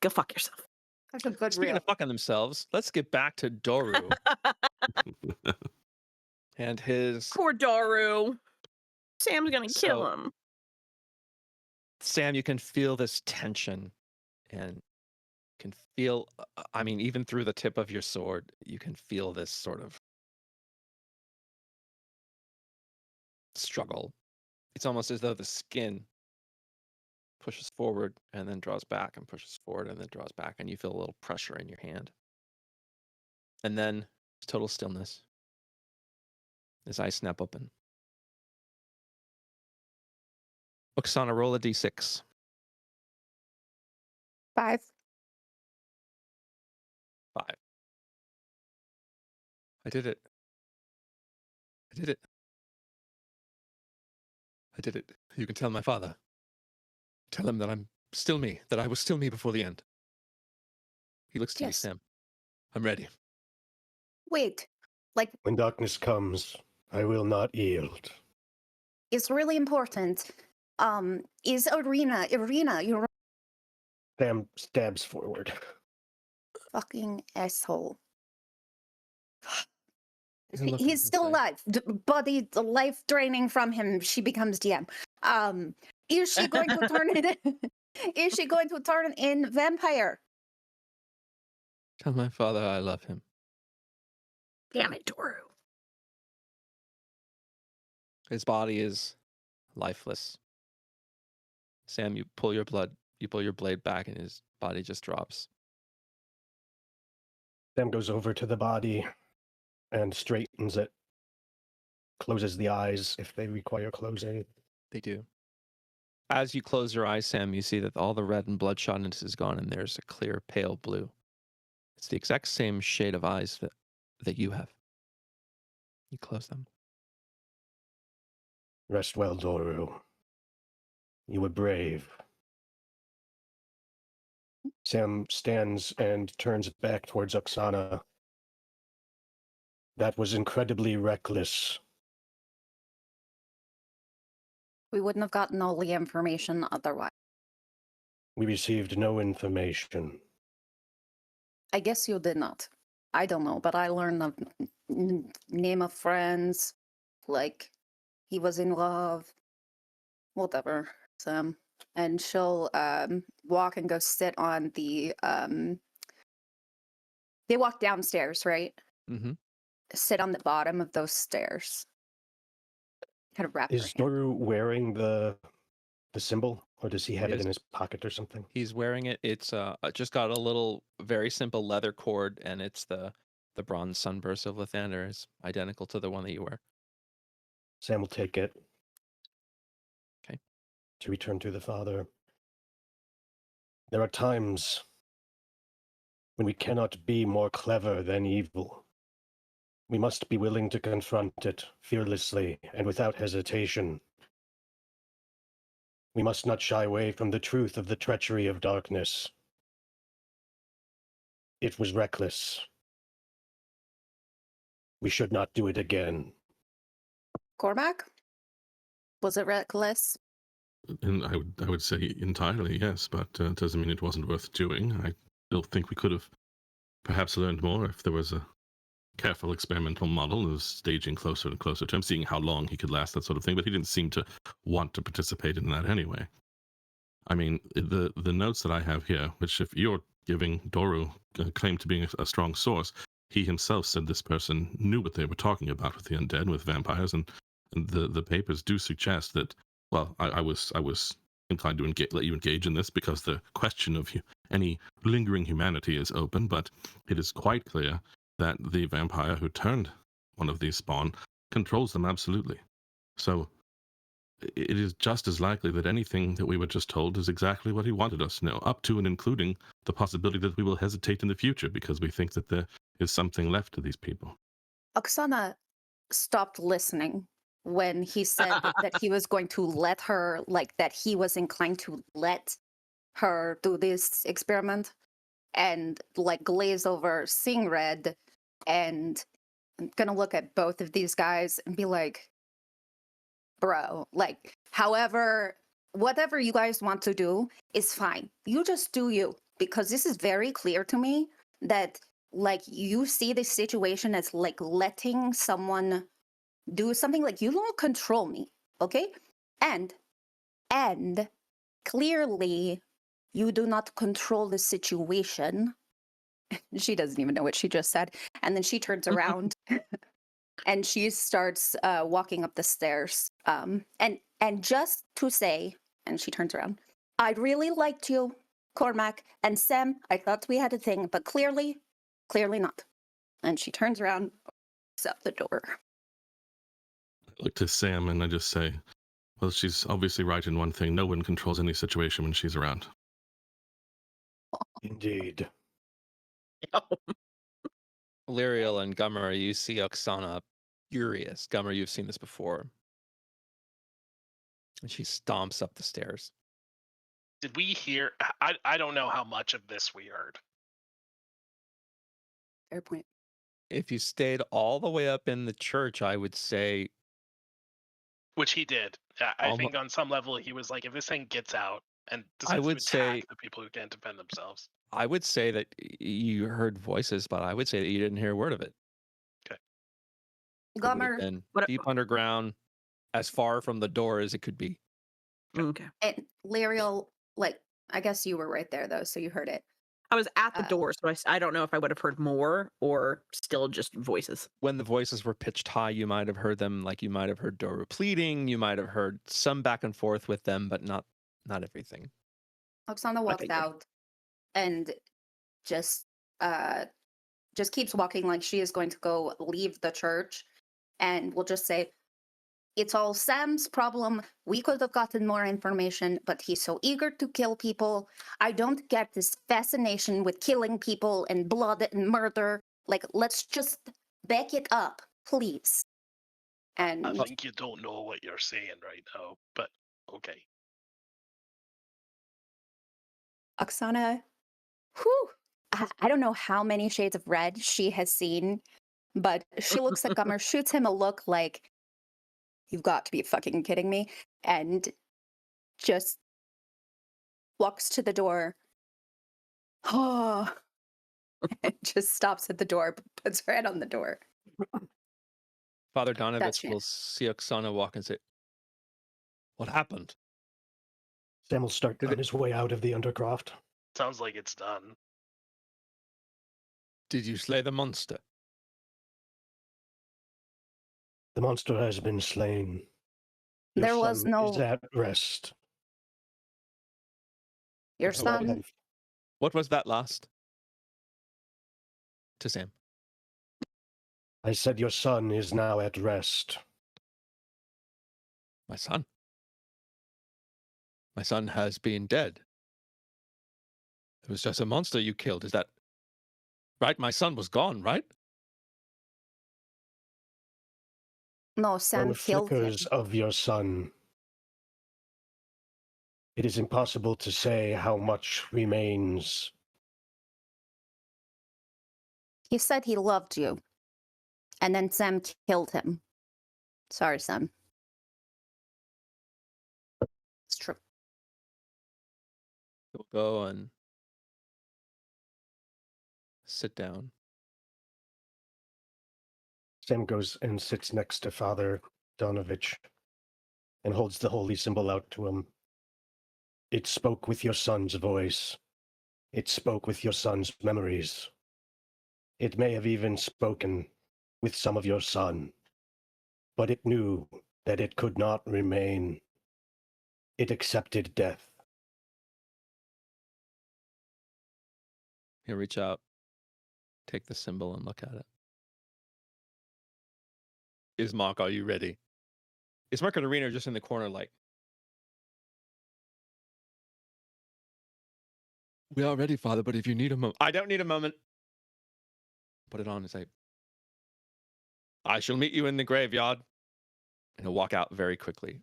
Go fuck yourself. That's a good Speaking reel. of fucking themselves, let's get back to Doru and his. Poor Daru. Sam's gonna kill So, him. Sam, you can feel this tension and can feel, I mean, even through the tip of your sword, you can feel this sort of struggle. It's almost as though the skin pushes forward and then draws back and pushes forward and then draws back, and you feel a little pressure in your hand. And then total stillness. His eyes snap open. Oksana, roll a d6. 5. 5. I did it. I did it. I did it. You can tell my father. Tell him that I'm still me, that I was still me before the end. He looks to you, Yes. Sam. I'm ready. Wait, like, When darkness comes, I will not yield. it's really important. Is Irina, you're a Sam stabs forward. fucking asshole. You're looking He's to still say- alive. Body, the life draining from him. She becomes DM. Is she going to turn it? Is she going to turn in vampire? Tell my father I love him. Damn it, Doru. His body is lifeless. Sam, you pull your blade back and his body just drops. Sam goes over to the body and straightens it. Closes the eyes if they require closing. They do. As you close your eyes, Sam, you see that all the red and bloodshotness is gone and there's a clear, pale blue. It's the exact same shade of eyes that you have. You close them. Rest well, Doru. You were brave. Sam stands and turns back towards Oksana. That was incredibly reckless. We wouldn't have gotten all the information otherwise. We received no information. I guess you did not. I don't know, but I learned the name of friends, like he was in love, whatever. Sam, and she'll walk and go sit on the. They walk downstairs, right? Mm-hmm. Sit on the bottom of those stairs. Kind of wrap her Is hand. Doru wearing the symbol, or does he have He it is. in his pocket or something? He's wearing it. It's just got a little, very simple leather cord, and it's the bronze sunburst of Lathander is identical to the one that you wear. Sam will take it. Okay. To return to the father. There are times when we cannot be more clever than evil. We must be willing to confront it fearlessly and without hesitation. We must not shy away from the truth of the treachery of darkness. It was reckless. We should not do it again. Cormac? Was it reckless? And I would say entirely yes, but it doesn't mean it wasn't worth doing. I still think we could have perhaps learned more if there was a careful experimental model of staging closer and closer to him, seeing how long he could last, that sort of thing. But he didn't seem to want to participate in that anyway. I mean, the notes that I have here, which if you're giving Doru a claim to being a strong source, he himself said this person knew what they were talking about with the undead, with vampires, and the papers do suggest that. Well, I was inclined to let you engage in this because the question of any lingering humanity is open, but it is quite clear that the vampire who turned one of these spawn controls them absolutely. So it is just as likely that anything that we were just told is exactly what he wanted us to know, up to and including the possibility that we will hesitate in the future because we think that there is something left to these people. Oksana stopped listening when he said that he was going to let her, like that he was inclined to let her do this experiment, and like glaze over, seeing red, and I'm gonna look at both of these guys and be like, bro, like, however, whatever you guys want to do is fine. You just do you. because this is very clear to me that like you see this situation as like letting someone do something, like you don't control me, okay? And clearly you do not control the situation. She doesn't even know what she just said. And then she turns around and she starts walking up the stairs. And just to say, and she turns around, I really liked you, Cormac, and Sam. I thought we had a thing, but clearly not. And she turns around, walks out the door. I look to Sam and I just say, well, she's obviously right in one thing. No one controls any situation when she's around. Indeed. Lyriel and Gummer, you see Oksana furious. Gummer, you've seen this before. And she stomps up the stairs. Did we hear? I don't know how much of this we heard. Fair point. If you stayed all the way up in the church, I would say Which he did. I Almo- think on some level he was like, if this thing gets out and I decides to would attack say- the people who can't defend themselves. I would say that you heard voices, but I would say that you didn't hear a word of it. It would have Gummer been What- deep underground, as far from the door as it could be. Okay. and Lyriel, like, I guess you were right there though, so you heard it. I was at the Uh, door, so I don't know if I would have heard more or still just voices. When the voices were pitched high, you might have heard them. Like you might have heard Doru pleading. You might have heard some back and forth with them, but not everything. Oksana walks good. out and just keeps walking like she is going to go leave the church, and we'll just say, it's all Sam's problem. We could have gotten more information, but he's so eager to kill people. I don't get this fascination with killing people and blood and murder. Like, let's just back it up, please. And I think you don't know what you're saying right now, but okay. Oksana, whew, I don't know how many shades of red she has seen, but she looks at Gummer, shoots him a look like, you've got to be fucking kidding me, and just walks to the door. Oh, and just stops at the door, puts her head on the door. Father That's Donovich it. will see Oksana walk and say, "What happened?" Sam will start Did on it- his way out of the Undercroft. Sounds like it's done. Did you slay the monster? The monster has been slain. Your There was son is no. at rest. Your That's all I son. have. What was that last? To Sam. I said your son is now at rest. My son. My son has been dead. It was just a monster you killed. Is that right? My son was gone, right? No, There Sam were killed him. flickers of your son. It is impossible to say how much remains. He said he loved you. And then Sam killed him. Sorry, Sam. It's true. He'll go and sit down. Sam goes and sits next to Father Donovich and holds the holy symbol out to him. It spoke with your son's voice. It spoke with your son's memories. It may have even spoken with some of your son, but it knew that it could not remain. It accepted death. He'll reach out, take the symbol, and look at it. Ismark, are you ready? Ismark and Arena are just in the corner, like, we are ready, Father, but if you need a moment. I don't need a moment. Put it on and say, I shall meet you in the graveyard. And he'll walk out very quickly.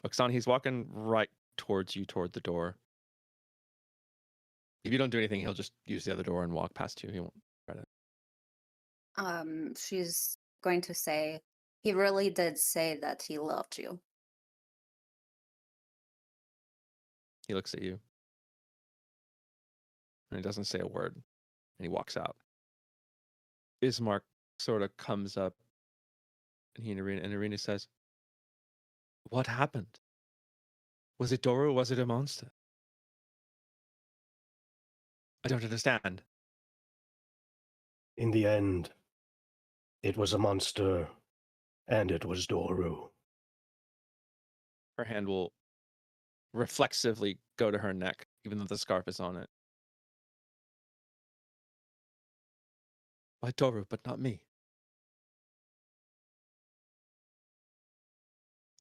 Oksana, he's walking right towards you, toward the door. If you don't do anything, he'll just use the other door and walk past you. He won't try to. She's going to say, he really did say that he loved you. He looks at you. And he doesn't say a word. And he walks out. Ismark sort of comes up, and Irina says, "What happened? Was it Doru or was it a monster? I don't understand." In the end, it was a monster, and it was Doru. Her hand will reflexively go to her neck, even though the scarf is on it. Why Doru, but not me?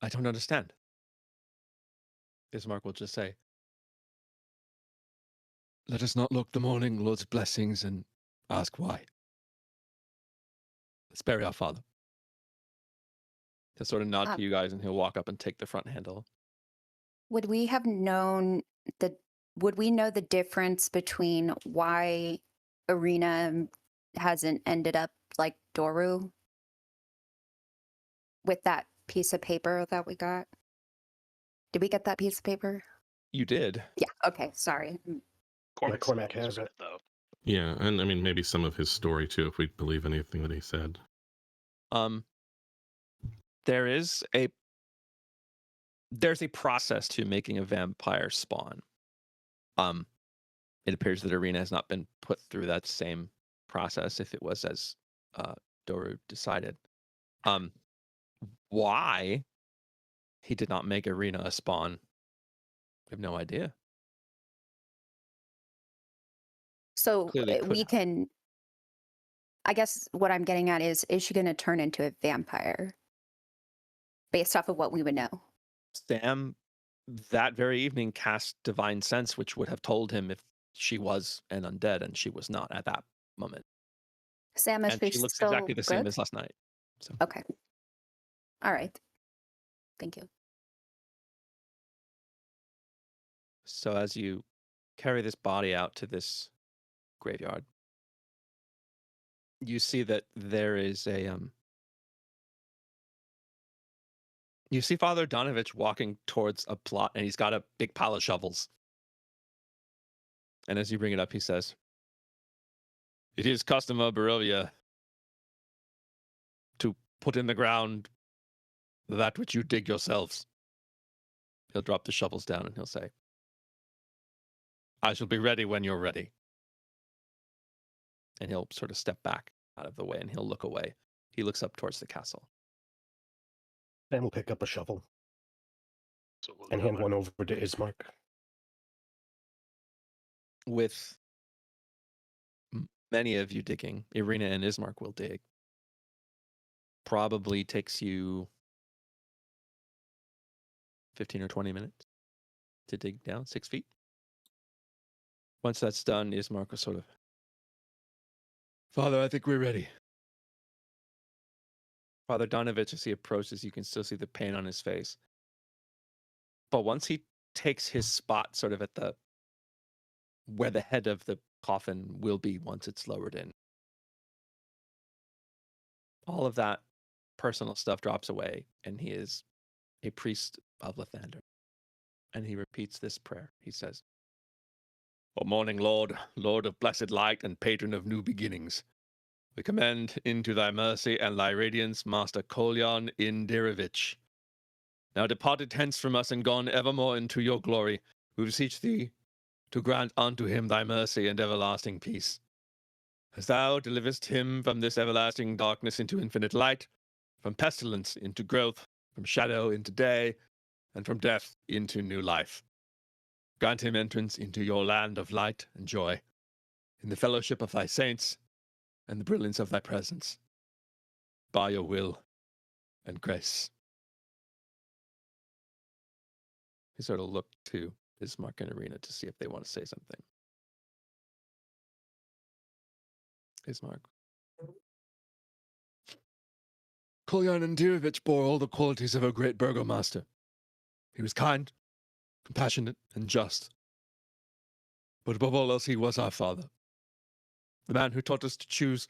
I don't understand. Ismark will just say, "Let us not look the morning Lord's blessings and ask why. Let's bury our father." He'll sort of nod to you guys, and he'll walk up and take the front handle. Would we have known would we know the difference between why Irina hasn't ended up like Doru with that piece of paper that we got? Did we get that piece of paper? You did. Yeah, okay, sorry. Cormac has read it. though. Yeah, and I mean maybe some of his story too, if we believe anything that he said. There's a process to making a vampire spawn. It appears that Irina has not been put through that same process, if it was as Doru decided. Why he did not make Irina a spawn, I have no idea. So Clearly could we have. can, I guess what I'm getting at is she going to turn into a vampire based off of what we would know? Sam, that very evening, cast Divine Sense, which would have told him if she was an undead, and she was not at that moment. Sam, is And she she looks still exactly the same good? as last night. So Okay. All right. Thank you. So as you carry this body out to this graveyard, you see that there is you see Father Donovich walking towards a plot, and he's got a big pile of shovels. And as you bring it up, he says, "It is custom of Barovia to put in the ground that which you dig yourselves." He'll drop the shovels down and he'll say, "I shall be ready when you're ready." And he'll sort of step back out of the way, and he'll look away. He looks up towards the castle. Sam will pick up a shovel So we'll and go hand in. one over to Ismark. With many of you digging, Irina and Ismark will dig. Probably takes you 15 or 20 minutes to dig down 6 feet. Once that's done, Ismark will sort of, "Father, I think we're ready." Father Donovich, as he approaches, you can still see the pain on his face. But once he takes his spot sort of at where the head of the coffin will be once it's lowered in, all of that personal stuff drops away, and he is a priest of Lathander. And he repeats this prayer. He says, "O morning Lord, Lord of blessed light and patron of new beginnings, we commend into thy mercy and thy radiance Master Kolyan Indirovich, now departed hence from us and gone evermore into your glory. We beseech thee to grant unto him thy mercy and everlasting peace. As thou deliverest him from this everlasting darkness into infinite light, from pestilence into growth, from shadow into day, and from death into new life. Grant him entrance into your land of light and joy, in the fellowship of thy saints, and the brilliance of thy presence, by your will and grace." He sort of looked to Ismark and Irina to see if they want to say something. Ismark. "Kolyan Indirovich bore all the qualities of a great burgomaster. He was kind, compassionate, and just. But above all else, he was our father. The man who taught us to choose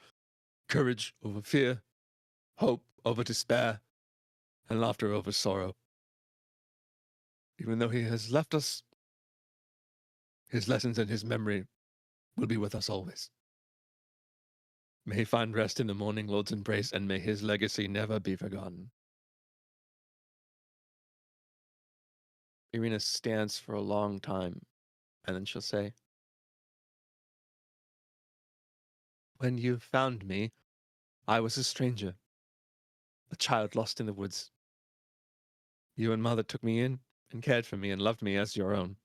courage over fear, hope over despair, and laughter over sorrow. Even though he has left us, his lessons and his memory will be with us always. May he find rest in the Morning Lord's embrace, and may his legacy never be forgotten. Irina stands for a long time, and then she'll say, "When you found me, I was a stranger, a child lost in the woods. You and Mother took me in and cared for me and loved me as your own.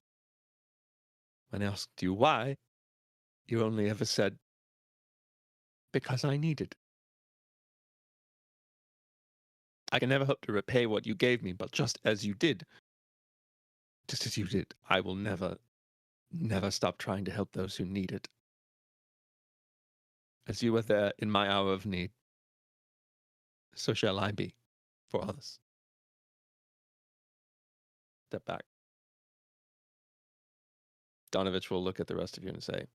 When I asked you why, you only ever said, 'Because I needed.' I can never hope to repay what you gave me, but just as you did, I will never, never stop trying to help those who need it. As you were there in my hour of need, so shall I be for others." Step back. Donovich will look at the rest of you and say,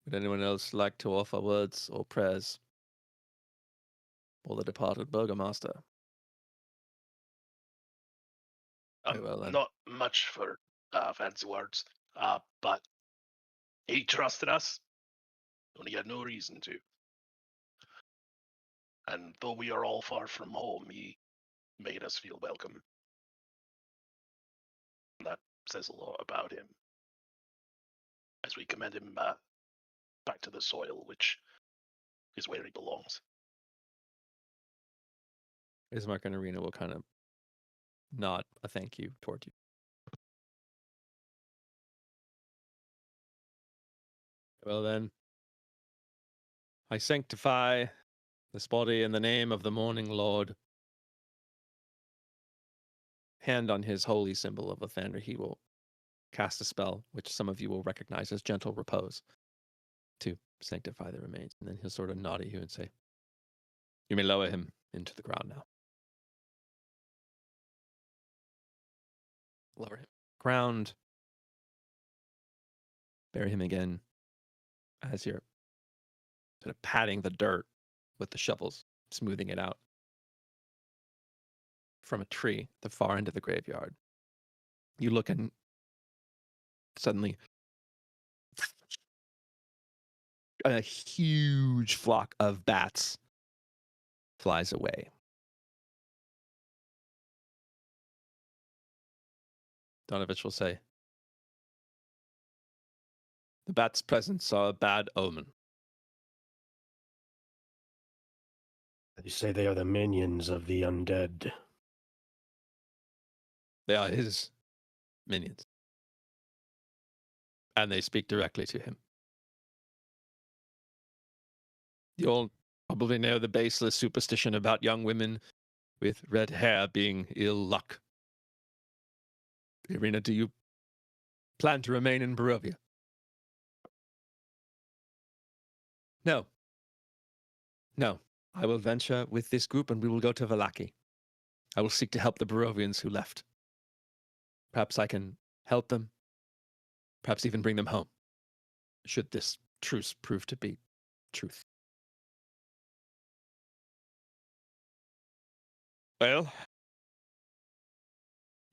"Would anyone else like to offer words or prayers for the departed burgomaster?" Very well, then. Not much for fancy words, but he trusted us when he had no reason to. And though we are all far from home, he made us feel welcome. That says a lot about him. As we commend him back to the soil, which is where he belongs. Ismark and Irina will kind of nod a thank you toward you. Well then, I sanctify this body in the name of the Morning Lord. Hand on his holy symbol of Lathander, he will cast a spell, which some of you will recognize as Gentle Repose, to sanctify the remains. And then he'll sort of nod at you and say, "You may lower him into the ground now." Lower him. Ground. Bury him again as you're sort of patting the dirt with the shovels, smoothing it out. From a tree at the far end of the graveyard, you look and suddenly a huge flock of bats flies away. Donovich will say, "The bats' presence are a bad omen." They say they are the minions of the undead. They are his minions. And they speak directly to him. You'll probably know the baseless superstition about young women with red hair being ill luck. Irina, do you plan to remain in Barovia? No. No. I will venture with this group and we will go to Vallaki. I will seek to help the Barovians who left. Perhaps I can help them. Perhaps even bring them home. Should this truce prove to be truth. Well,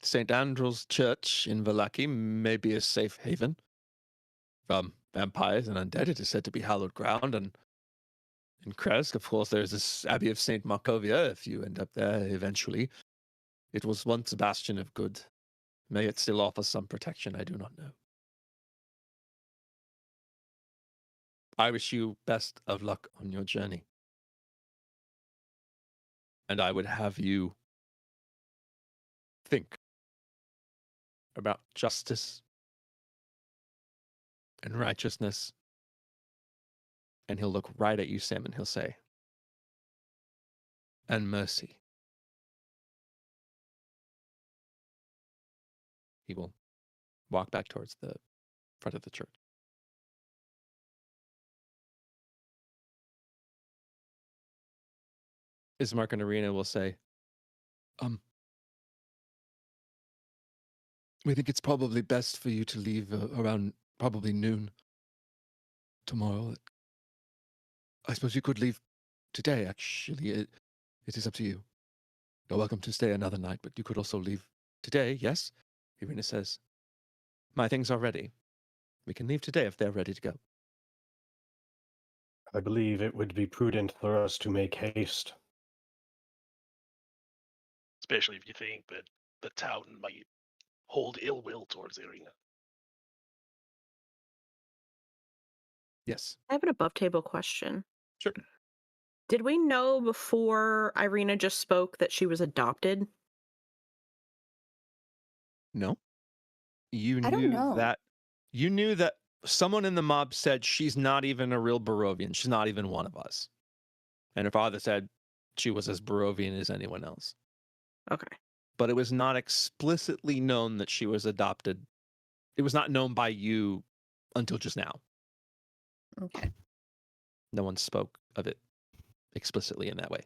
St. Andrew's Church in Vallaki may be a safe haven from vampires and undead. It is said to be hallowed ground, and in Kresk, of course, there's this Abbey of St. Markovia, if you end up there eventually. It was once a bastion of good. May it still offer some protection, I do not know. I wish you best of luck on your journey. And I would have you think about justice and righteousness. And he'll look right at you, Sam, and he'll say, and mercy. He will walk back towards the front of the church. Ismark and Irina will say, we think it's probably best for you to leave around probably noon tomorrow. I suppose you could leave today, actually. It is up to you. You're welcome to stay another night, but you could also leave today, yes? Irina says, my things are ready. We can leave today if they're ready to go. I believe it would be prudent for us to make haste. Especially if you think that the town might hold ill will towards Irina. Yes. I have an above table question. Sure. Did we know before Irina just spoke that she was adopted? No. You I don't knew know. that. You knew that someone in the mob said she's not even a real Barovian. She's not even one of us. And her father said she was as Barovian as anyone else. Okay. But it was not explicitly known that she was adopted. It was not known by you until just now. Okay. No one spoke of it explicitly in that way.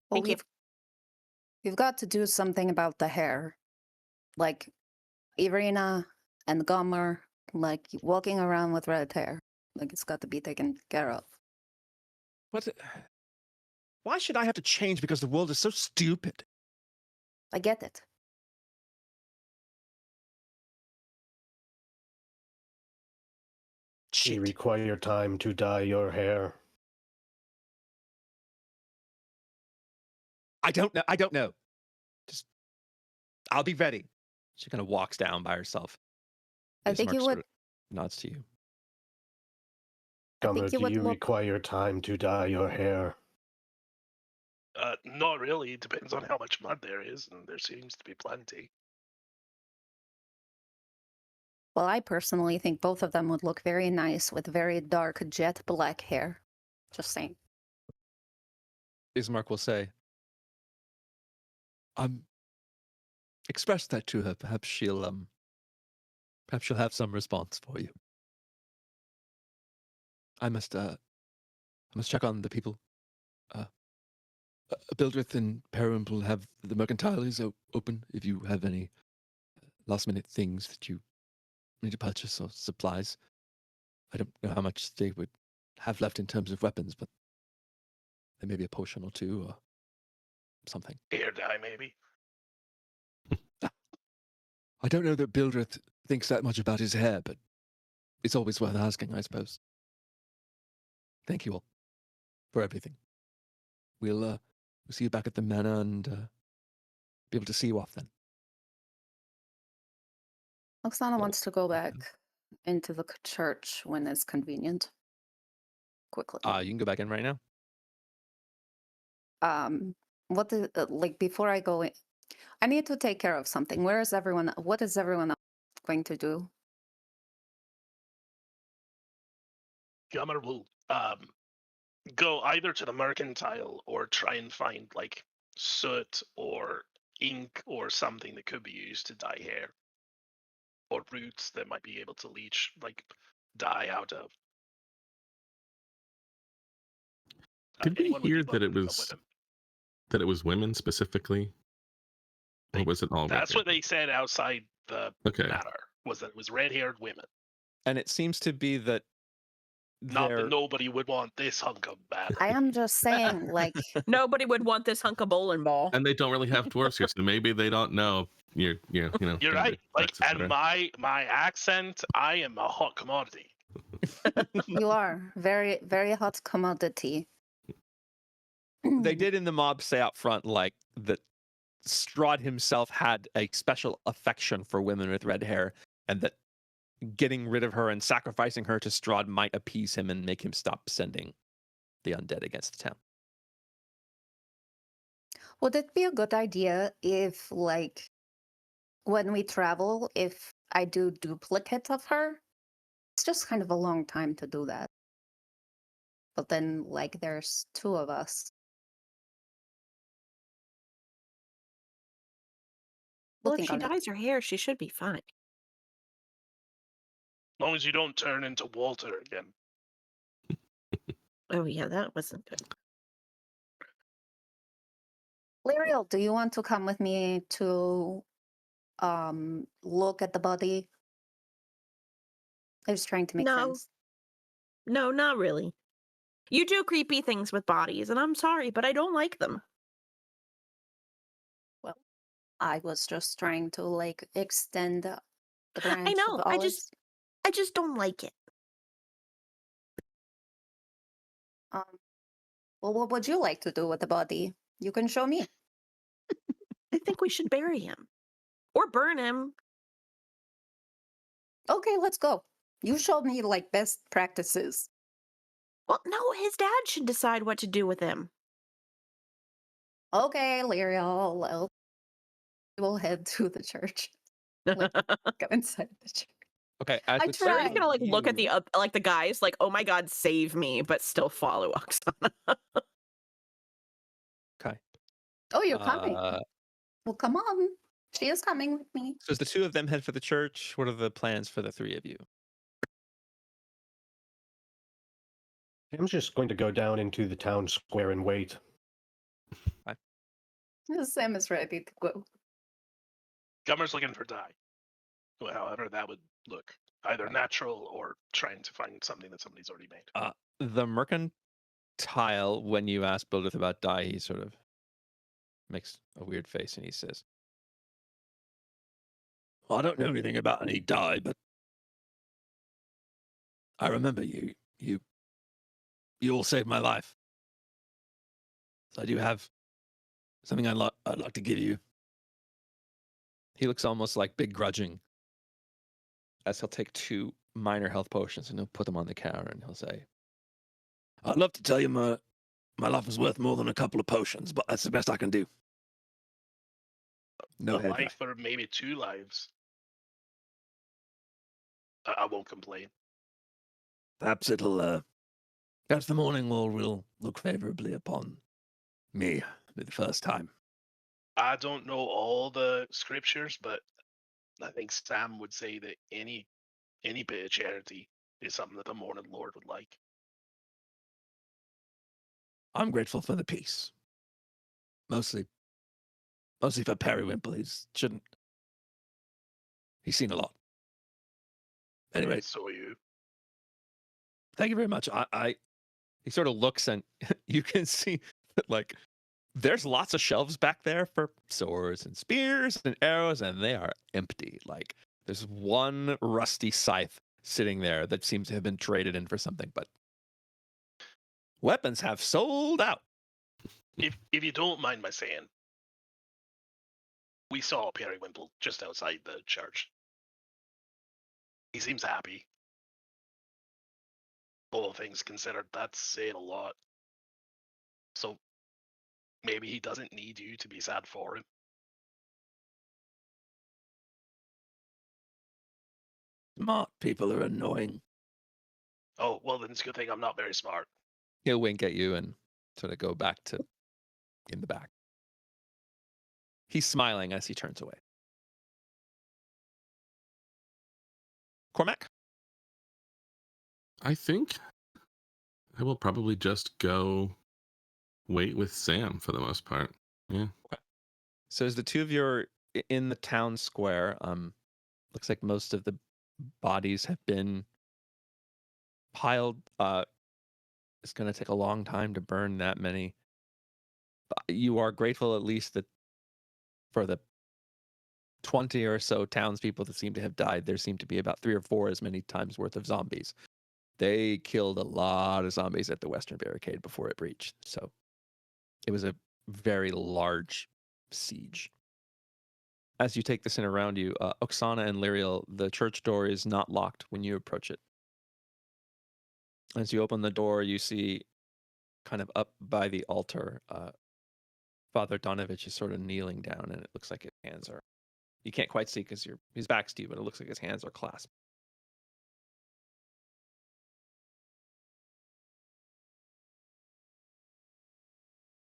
Well, Thank you. we've got to do something about the hair. Like Irina and Gomer, like walking around with red hair. Like it's got to be taken care of. What? Why should I have to change because the world is so stupid? I get it. We Shit. require time to dye your hair. I don't know. I don't know. Just, I'll be ready. She kind of walks down by herself. I Miss think you Mark would. sort of nods to you. I think Gomer, you do would you look. require time to dye your hair? Not really. It depends on how much mud there is, and there seems to be plenty. Well, I personally think both of them would look very nice with very dark jet black hair. Just saying. Ismark will say, express that to her. Perhaps she'll have some response for you. I must check on the people. Bildrith and Perrin will have the mercantiles open if you have any last minute things that you need to purchase or supplies. I don't know how much they would have left in terms of weapons, but there may be a potion or two or something. Hair dye, maybe. I don't know that Bildrith thinks that much about his hair, but it's always worth asking, I suppose. Thank you all for everything. We'll see you back at the manor and be able to see you off then. Oksana Oh, wants to go back okay. into the church when it's convenient. Quickly. You can go back in right now. What the like before I go in, I need to take care of something. Where is everyone? What is everyone else going to do? Gomer will go either to the mercantile or try and find like soot or ink or something that could be used to dye hair, or roots that might be able to leach like dye out of. Did we Anyone would be hear that welcome it to come was with him. that it was women specifically, or was it all? That's what red-haired? they said outside the Okay. manor, was that it was red-haired women. And it seems to be that Not they're... that nobody would want this hunk of bad. I am just saying, like, Nobody would want this hunk of bowling ball. And they don't really have dwarves here, so maybe they don't know you're You're gender, right. Like, sex, et and cetera. my accent, I am a hot commodity. you are very, very hot commodity. They did in the mob say out front, like, that Strahd himself had a special affection for women with red hair, and that getting rid of her and sacrificing her to Strahd might appease him and make him stop sending the undead against the town. Would it be a good idea if, like, when we travel, if I do duplicate of her? It's just kind of a long time to do that. But then, like, there's two of us. Well, if Looking she on it. dyes her hair, she should be fine. As long as you don't turn into Walter again. Oh yeah, that wasn't good. Lyriel, do you want to come with me to look at the body? I was trying to make No. friends. No, not really. You do creepy things with bodies, and I'm sorry, but I don't like them. I was just trying to like extend the branch I know. of I olives. just I just don't like it. Well, what would you like to do with the body? You can show me. I think we should bury him. Or burn him. Okay, let's go. You showed me like best practices. Well, no, his dad should decide what to do with him. Okay, Lyriel, well, we'll head to the church. Like, go inside the church. Okay, as I it's They're tried. just gonna like look at you- the guys like, oh my god, save me, but still follow Oksana. Okay. Oh, you're coming. Uh, Well, come on. She is coming with me. so as the two of them head for the church, what are the plans for the three of you? I'm just going to go down into the town square and wait. Sam is ready to go. Gummer's looking for dye. Well, however that would look. Either natural or trying to find something that somebody's already made. The mercantile, when you ask Bildeth about dye, he sort of makes a weird face and he says, I don't know anything about any dye, but I remember you all saved my life. So I do have something I'd like to give you. He looks almost like begrudging as he'll take 2 minor health potions and he'll put them on the counter and he'll say, I'd love to tell you my life is worth more than a couple of potions, but that's the best I can do. No A head. life or maybe 2 lives. I won't complain. Perhaps perhaps the morning will look favorably upon me for the first time. I don't know all the scriptures, but I think Sam would say that any bit of charity is something that the Morning Lord would like. I'm grateful for the peace. Mostly for Periwinkle. He's seen a lot. Anyway, So you. thank you very much. He sort of looks and you can see that like there's lots of shelves back there for swords and spears and arrows, and they are empty. Like there's one rusty scythe sitting there that seems to have been traded in for something, but weapons have sold out. If you don't mind my saying, we saw Periwinkle just outside the church. He seems happy. All things considered, that's saying a lot. So maybe he doesn't need you to be sad for him. Smart people are annoying. Oh, well, then it's a good thing I'm not very smart. He'll wink at you and sort of go back to in the back. He's smiling as he turns away. Cormac? I think I will probably just go wait with Sam for the most part. Yeah. So as the two of you are in the town square, looks like most of the bodies have been piled. It's going to take a long time to burn that many. You are grateful at least that for the 20 or so townspeople that seem to have died, there seem to be about 3 or 4 as many times worth of zombies. They killed a lot of zombies at the Western Barricade before it breached. So it was a very large siege. As you take this in around you, Oksana and Lyriel, the church door is not locked when you approach it. As you open the door, you see kind of up by the altar, Father Donovich is sort of kneeling down, and it looks like his hands are... You can't quite see because his back's to you, but it looks like his hands are clasped.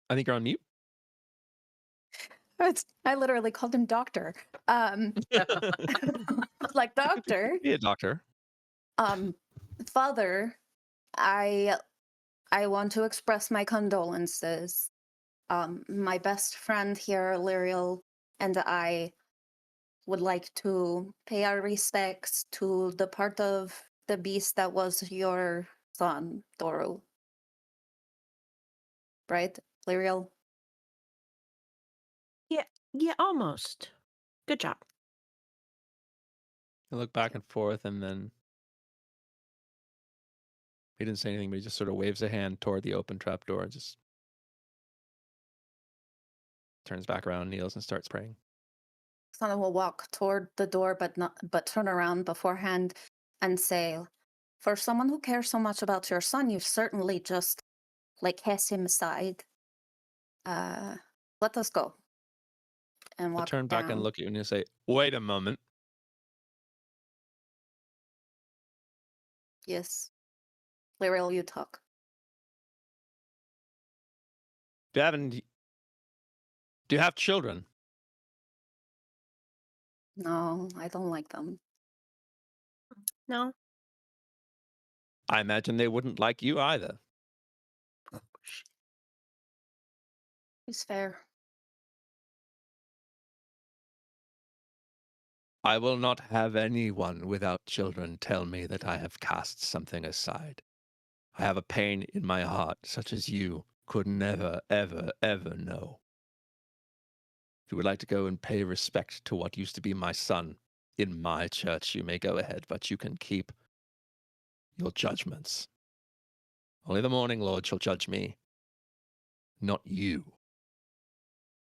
I think you're on mute. I literally called him doctor. Like doctor. Be a doctor. Father, I want to express my condolences. My best friend here, Lyriel, and I would like to pay our respects to the part of the beast that was your son, Doru. Right, Lyriel? Yeah, almost. Good job. You look back and forth, and then He didn't say anything, but he just sort of waves a hand toward the open trapdoor and just turns back around, kneels, and starts praying. Someone will walk toward the door, but turn around beforehand and say, "For someone who cares so much about your son, you've certainly just like cast him aside. Let us go." And He'll walk turn back and down. look at you and he'll say, "Wait a moment. Yes, Lyriel, you talk. Davin, do you have children?" No, I don't like them. No. I imagine they wouldn't like you either. It's fair. I will not have anyone without children tell me that I have cast something aside. I have a pain in my heart such as you could never, ever, ever know. If you would like to go and pay respect to what used to be my son in my church, you may go ahead, but you can keep your judgments. Only the morning Lord shall judge me, not you.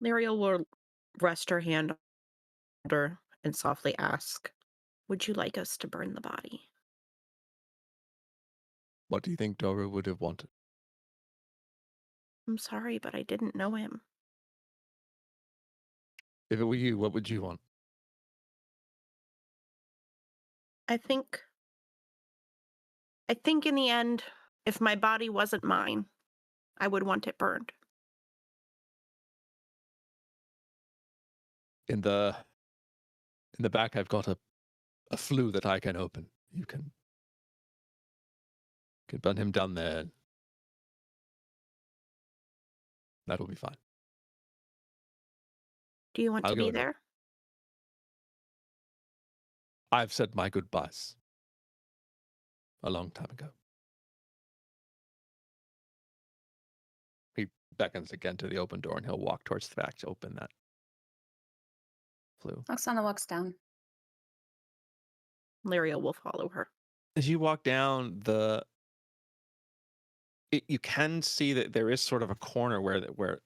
Lyriel will rest her hand on her and softly ask, "Would you like us to burn the body?" What do you think Dora would have wanted? I'm sorry, but I didn't know him. If it were you, what would you want? I think in the end, if my body wasn't mine, I would want it burned. In the back, I've got a flue that I can open. You can burn him down there. That'll be fine. Do you want I'll to go be in. there? I've said my goodbyes a long time ago. He beckons again to the open door and he'll walk towards the back to open that flue. Oksana walks down. Lyriel will follow her. As you walk down you can see that there is sort of a corner where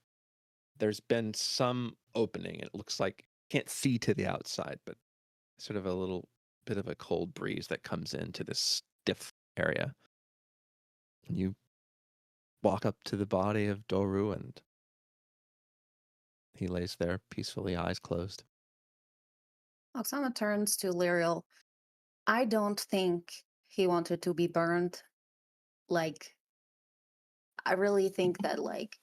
there's been some opening. It looks like you can't see to the outside, but sort of a little bit of a cold breeze that comes into this stiff area. And you walk up to the body of Doru and he lays there peacefully, eyes closed. Oksana turns to Lyriel. I don't think he wanted to be burned. Like, I really think that, like,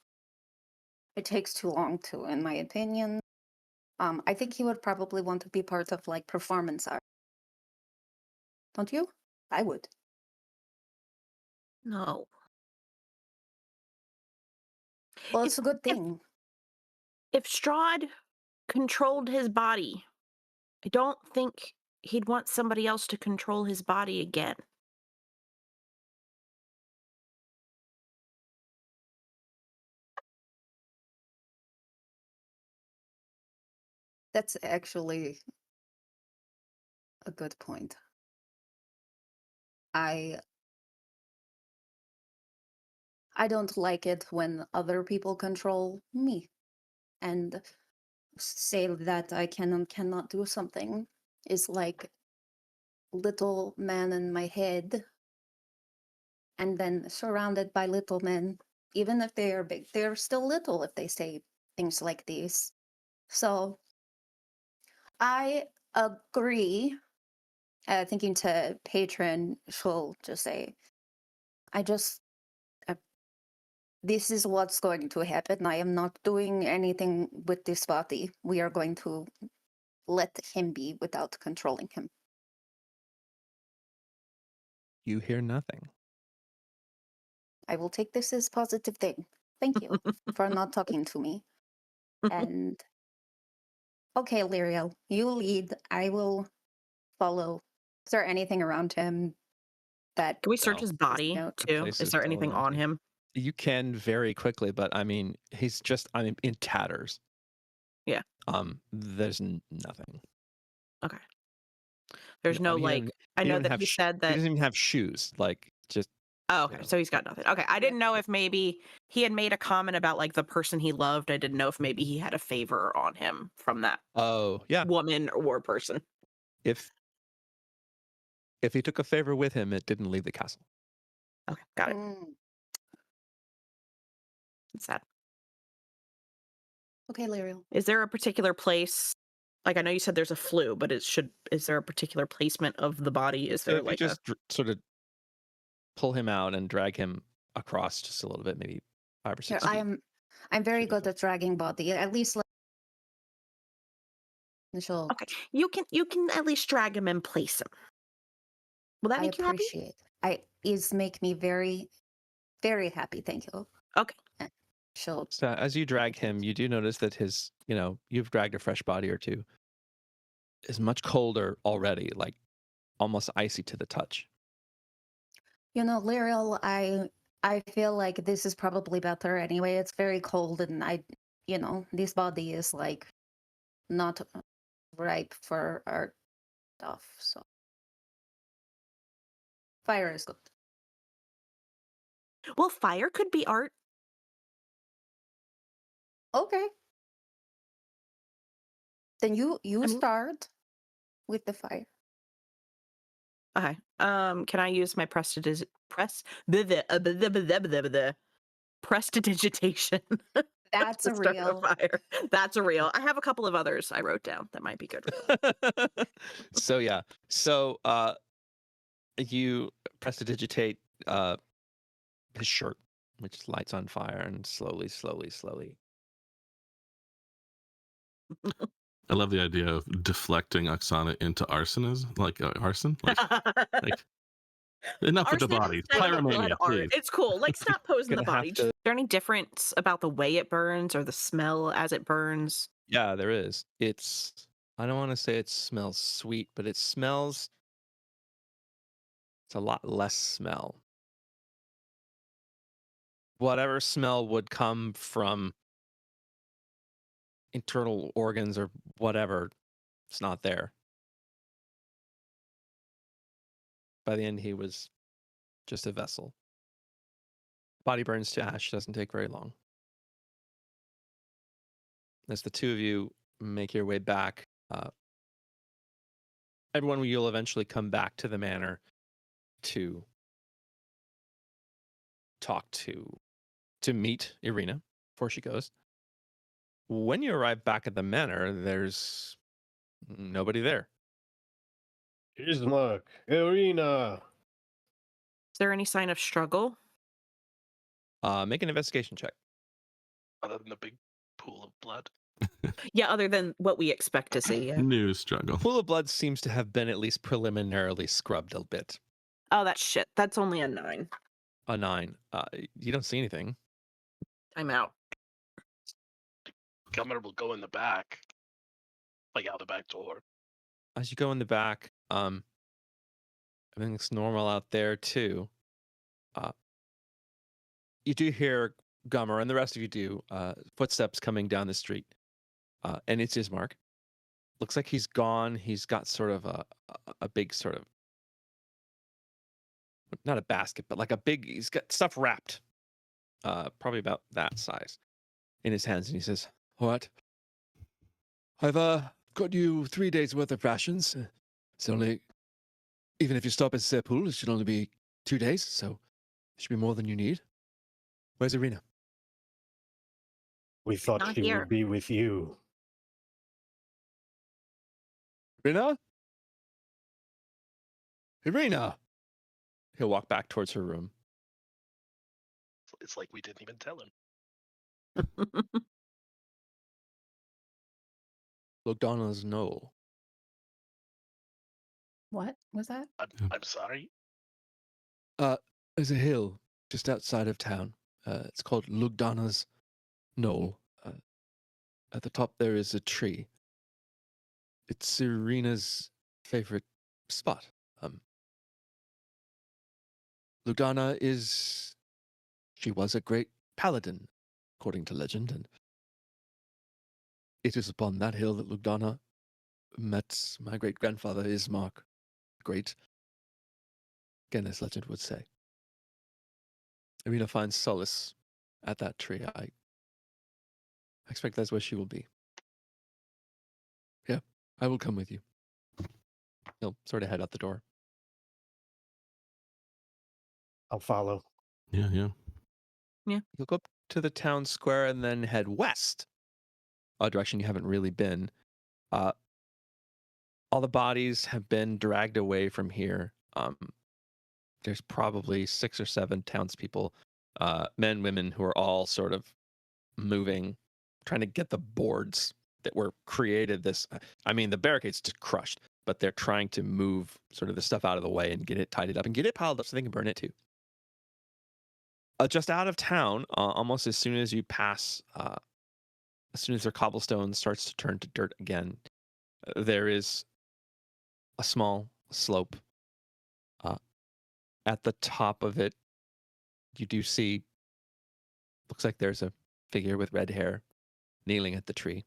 it takes too long to, in my opinion. I think he would probably want to be part of, like, performance art. Don't you? I would. No. Well, it's If- a good thing. If Strahd controlled his body, I don't think he'd want somebody else to control his body again. That's actually a good point. I don't like it when other people control me and say that I can and cannot do something is like little man in my head and then surrounded by little men. Even if they are big, they're still little if they say things like these. So I agree. Thinking to patron, she'll just say, this is what's going to happen. I am not doing anything with this body. We are going to let him be without controlling him. You hear nothing. I will take this as positive thing. Thank you for not talking to me. And okay, Lyriel, you lead. I will follow. Is there anything around him that Can we search No. his body No, the too? place Is is there still anything on empty. him? You can very quickly, but I mean, he's just in tatters. Yeah. There's nothing. There's no He like. doesn't- I he know doesn't that have he said he that. doesn't even have shoes. Like just Oh, okay. Yeah. So he's got nothing. Okay. I didn't know if maybe he had made a comment about like the person he loved. I didn't know if maybe he had a favor on him from that Oh, yeah. woman or person. If he took a favor with him, it didn't leave the castle. Okay. Got it. Mm, It's sad. okay, Lyriel. Is there a particular place? Like I know you said there's a flue, but is there a particular placement of the body? Is So there if you like just sort of pull him out and drag him across just a little bit, maybe 5 or Here, 6 feet. I'm very Should be good fine. at dragging body. At least like initial. okay? You can at least drag him and place him. Will that I make you happy? appreciate. Is make me very, very happy. Thank you. Okay. She'll. So as you drag him, you do notice that his, you've dragged a fresh body or two, is much colder already, like almost icy to the touch. Lyriel, I feel like this is probably better anyway. It's very cold, and this body is like not ripe for our stuff. So fire is good. Well, fire could be art. Okay. Then you mean- start with the fire. Okay. Can I use my prestidigitation? That's to a start real. fire. That's a real. I have a couple of others I wrote down that might be good. So yeah. So you prestidigitate his shirt, which lights on fire, and slowly. I love the idea of deflecting Oksana into arsonism, like arson. Like enough with the Arson body. instead of blood Pyromania, art. please. It's cool. Like stop posing the Gonna have body. to- Is there any difference about the way it burns or the smell as it burns? Yeah, there is. I don't want to say it smells sweet, but it's a lot less smell. Whatever smell would come from internal organs or whatever, it's not there. By the end, he was just a vessel. Body burns to ash, doesn't take very long. As the two of you make your way back, everyone, you'll eventually come back to the manor to talk to meet Irina before she goes. When you arrive back at the manor, there's nobody there. Ismark, Irina. Is there any sign of struggle? Make an investigation check. Other than the big pool of blood. Yeah, other than what we expect to see. Yeah. New struggle. Pool of blood seems to have been at least preliminarily scrubbed a bit. Oh, that's shit. That's only a 9. A 9. You don't see anything. I'm out. Gummer will go in the back, like out the back door. As you go in the back, everything's normal out there too. You do hear Gummer, and the rest of you do, footsteps coming down the street. And it's Ismark. Looks like he's gone. He's got sort of a big sort of, not a basket, but like he's got stuff wrapped, probably about that size, in his hands. And he says, "All right, I've got you 3 days worth of rations. It's only, even if you stop at Serpool, it should only be 2 days, so it should be more than you need. Where's Irina?" We thought Not she here. would be with you. Irina? Irina! He'll walk back towards her room. It's like we didn't even tell him. Lugdana's knoll. What was that? I'm sorry. There's a hill just outside of town. It's called Lugdana's knoll. At the top there is a tree. It's Irina's favorite spot. Lugdana she was a great paladin, according to legend, and it is upon that hill that Lugdana met my great-grandfather Ismark, great, again as legend would say. Irina finds solace at that tree. I expect that's where she will be. Yeah, I will come with you. He'll sort of head out the door. I'll follow. Yeah, yeah. You'll go up to the town square and then head west, a direction you haven't really been. All the bodies have been dragged away from here. There's probably 6 or 7 townspeople, men, women, who are all sort of moving, trying to get the boards that were created. I mean, the barricade's just crushed, but they're trying to move sort of the stuff out of the way and get it tidied up and get it piled up so they can burn it too. Just out of town, almost as soon as you pass, as soon as their cobblestone starts to turn to dirt again, there is a small slope. At the top of it, you do see, looks like there's a figure with red hair kneeling at the tree.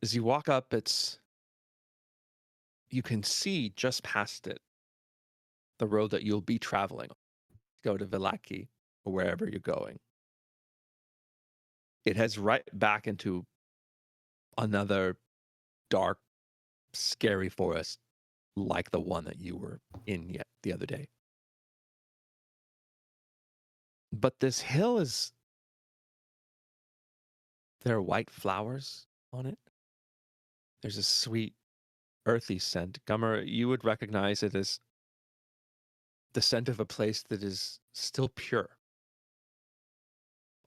As you walk up, you can see just past it the road that you'll be traveling. Go to Villaki or wherever you're going. It heads right back into another dark, scary forest like the one that you were in yet the other day. But this hill there are white flowers on it. There's a sweet, earthy scent. Gummer, you would recognize it as the scent of a place that is still pure.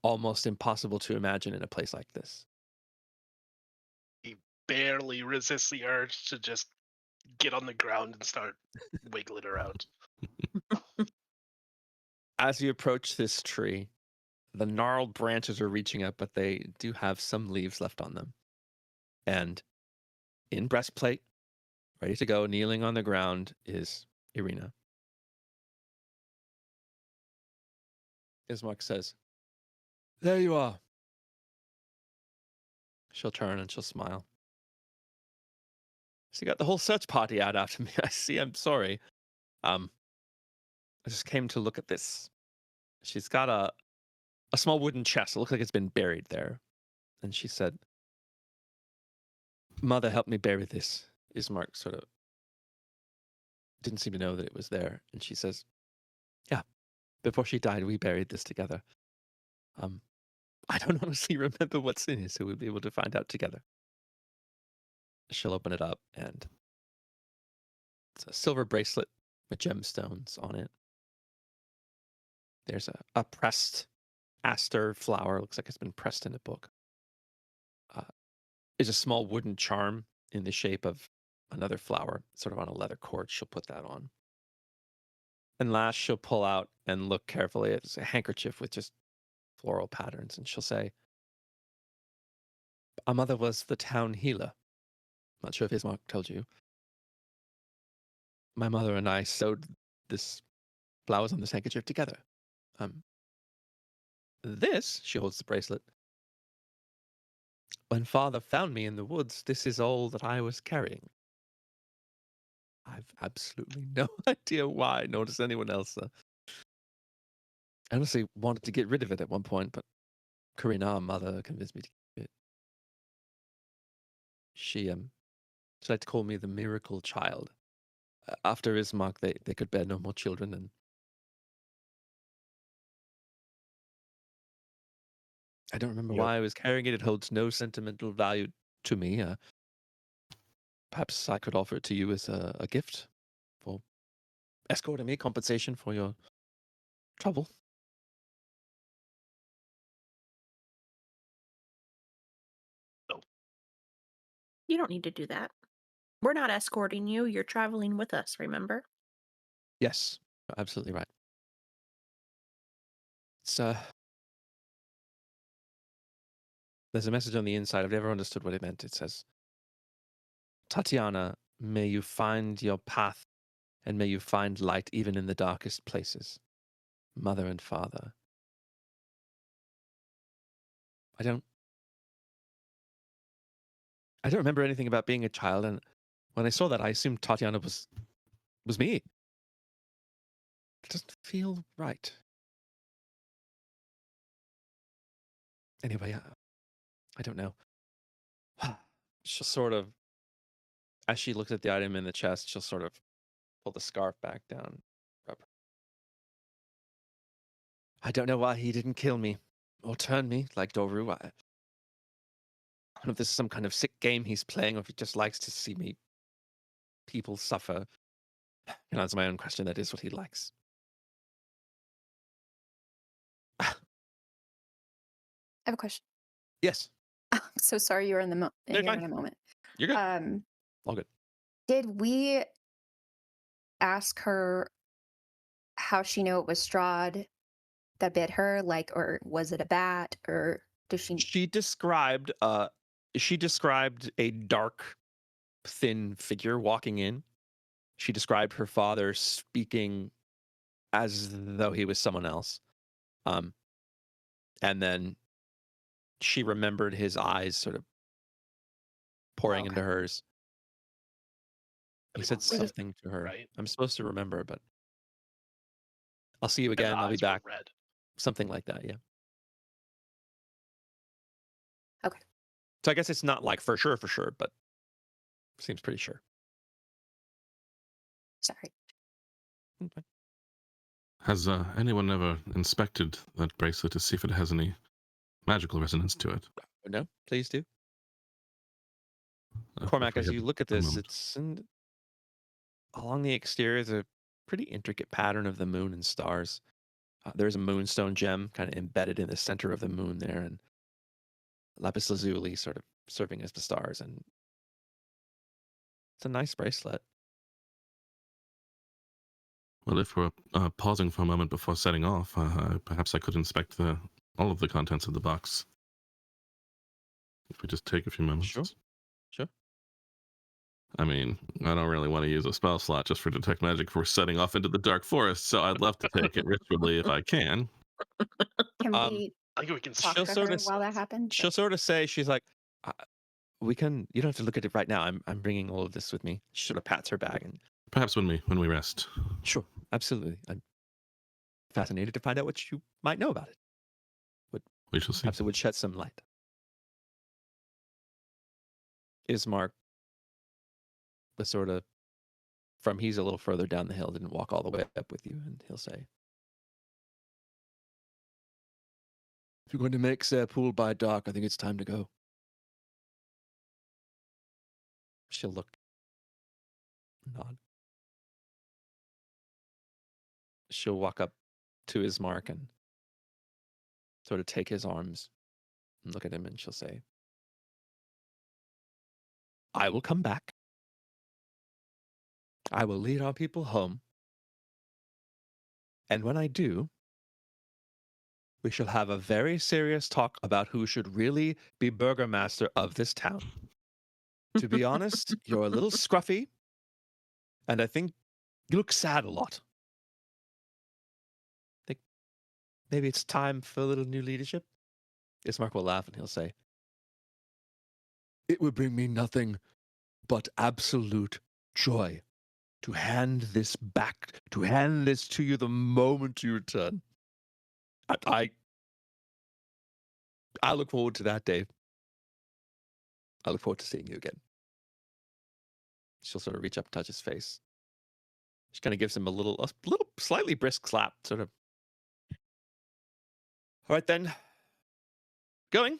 Almost impossible to imagine in a place like this. He barely resists the urge to just get on the ground and start wiggling around. As you approach this tree, the gnarled branches are reaching up, but they do have some leaves left on them. And in breastplate, ready to go, kneeling on the ground, is Irina. Ismark says, "There you are." She'll turn and she'll smile. So you got the whole search party out after me. I see. I'm sorry. I just came to look at this. She's got a small wooden chest. It looks like it's been buried there. And she said, "Mother helped me bury this." Ismark sort of didn't seem to know that it was there. And she says, "Yeah, before she died, we buried this together. I don't honestly remember what's in it, so we'll be able to find out together." She'll open it up, and it's a silver bracelet with gemstones on it. There's a pressed aster flower. Looks like it's been pressed in a book. There's a small wooden charm in the shape of another flower, sort of on a leather cord. She'll put that on. And last, she'll pull out and look carefully at a handkerchief with just floral patterns, and she'll say, "Our mother was the town healer. Not sure if Ismark told you. My mother and I sewed this flowers on this handkerchief together. This," she holds the bracelet, "when father found me in the woods, this is all that I was carrying. I've absolutely no idea why, nor does anyone else. I honestly wanted to get rid of it at one point, but Karina, our mother, convinced me to keep it. She liked to call me the miracle child. After Ismark, they could bear no more children, and I don't remember Yep. why I was carrying it. It holds no sentimental value to me. Perhaps I could offer it to you as a gift for escorting me, compensation for your trouble." You don't need to do that. We're not escorting you. You're traveling with us, remember? Yes, absolutely right. It's there's a message on the inside. I've never understood what it meant. It says, "Tatiana, may you find your path, and may you find light even in the darkest places. Mother and father." I don't remember anything about being a child, and when I saw that, I assumed Tatiana was me. It doesn't feel right. Anyway, I don't know. She'll sort of, as she looks at the item in the chest, she'll sort of pull the scarf back down. Rub her. I don't know why he didn't kill me or turn me like Doru. I don't know if this is some kind of sick game he's playing or if he just likes to see me people suffer. Can answer my own question. That is what he likes. I have a question. Yes, I'm so sorry you're in the No, you're you're in fine. a moment. You're good. All good. Did we ask her how she knew it was Strahd that bit her? Like, or was it a bat? Or does she? She described a dark, thin figure walking in. She described her father speaking as though he was someone else. And then she remembered his eyes sort of pouring into Okay. hers. He They said were red, something to her. right? I'm supposed to remember, but I'll see you And the again. I'll be eyes were back. red. Something like that, yeah. Okay. So I guess it's not like for sure, but seems pretty sure. Sorry. Okay. Has anyone ever inspected that bracelet to see if it has any magical resonance to it? No, please do. If Cormac, we as have you look at a this, moment. it's along the exterior is a pretty intricate pattern of the moon and stars. There's a moonstone gem kind of embedded in the center of the moon there, and lapis lazuli sort of serving as the stars. And it's a nice bracelet. Well, if we're pausing for a moment before setting off, perhaps I could inspect all of the contents of the box. If we just take a few moments. Sure. I mean, I don't really want to use a spell slot just for detect magic if we're setting off into the dark forest, so I'd love to take it ritually if I can. Can Um, we I think we can talk she'll to sort her of while that happens? she'll sort of say, she's like, we can. You don't have to look at it right now. I'm bringing all of this with me. She sort of pats her bag and Perhaps when we rest. sure, absolutely. I'm fascinated to find out what you might know about it. We shall see. Perhaps it would shed some light. Ismark was sort of he's a little further down the hill, didn't walk all the way up with you, and he'll say, if you're going to make Serpool by dark, I think it's time to go. She'll look, nod. She'll walk up to Ismark and sort of take his arms and look at him, and she'll say, I will come back. I will lead our people home. And when I do, we shall have a very serious talk about who should really be burgomaster of this town. To be honest, you're a little scruffy, and I think you look sad a lot. I think maybe it's time for a little new leadership. Ismark will laugh and he'll say, it would bring me nothing but absolute joy to hand this back, to hand this to you the moment you return. I look forward to that day. I look forward to seeing you again. She'll sort of reach up and touch his face. She kind of gives him a little slightly brisk slap, sort of. All right then. Going?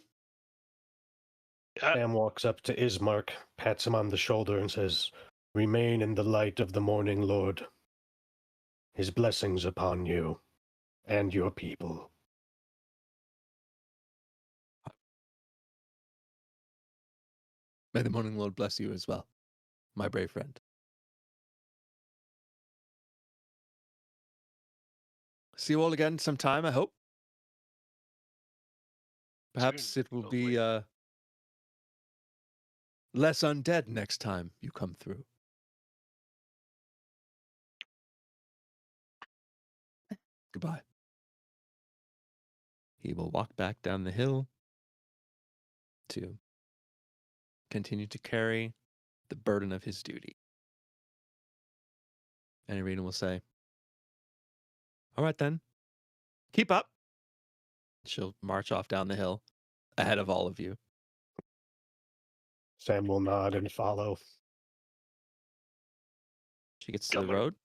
Sam walks up to Ismark, pats him on the shoulder, and says, remain in the light of the morning, Lord. His blessings upon you and your people. May the morning Lord bless you as well, my brave friend. See you all again sometime, I hope. Perhaps Soon, it will hopefully. be less undead next time you come through. Goodbye. He will walk back down the hill to continue to carry the burden of his duty. And Irina will say, All right then. Keep up. She'll march off down the hill ahead of all of you. Sam will nod and follow. She gets to the Gummer road.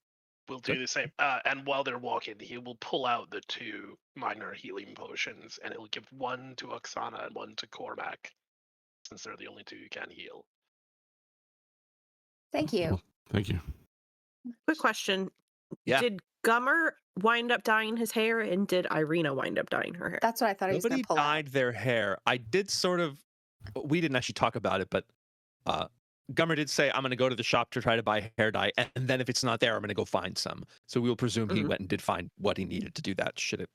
will do Good. the same. And while they're walking, he will pull out the 2 minor healing potions, and he'll give one to Oksana and one to Cormac, since they're the only 2 who can heal. Thank you. Thank you. Quick question. Yeah. Did Gummer wind up dyeing his hair, and did Irina wind up dyeing her hair? That's what I thought he was going Nobody to pull out. dyed their hair. I did sort of. We didn't actually talk about it, but Gummer did say, "I'm going to go to the shop to try to buy hair dye, and then if it's not there, I'm going to go find some." So we will presume he Mhm. went and did find what he needed to do that. Should it?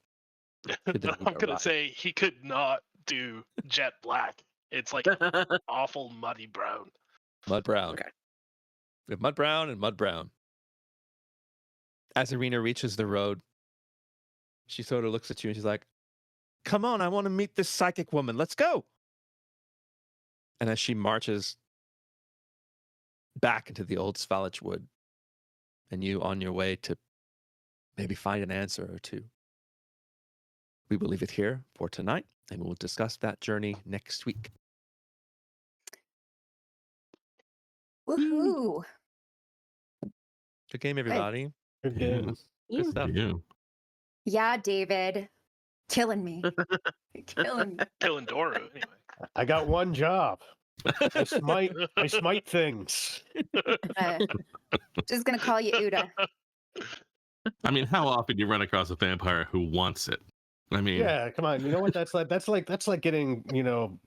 Didn't I'm go gonna right. say he could not do jet black. It's like an awful muddy brown. Mud brown. Okay. We have mud brown and mud brown. As Irina reaches the road, she sort of looks at you and she's like, "Come on, I want to meet this psychic woman. Let's go." And as she marches back into the old Svalich wood, and you on your way to maybe find an answer or 2, we will leave it here for tonight, and we will discuss that journey next week. Woohoo! Good game, everybody. Good Yeah. game. Good Yeah. stuff. Yeah. Yeah, David. Killing me. Killing me. Killing Doru, anyway. I got one job. I smite things. Just going to call you Uda. I mean, how often do you run across a vampire who wants it? I mean, Yeah, come on. You know what? That's like getting,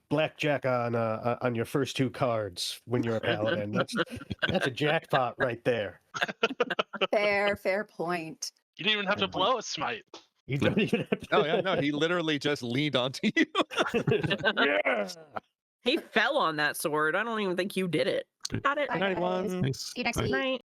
blackjack on your first 2 cards when you're a paladin. That's a jackpot right there. Fair point. You didn't even have to blow a smite. You don't even have to. Oh, yeah, no, he literally just leaned onto you. Yeah. He fell on that sword. I don't even think you did it. Got it. Bye, Good night, guys. everyone. thanks. See you next Bye. week. Night.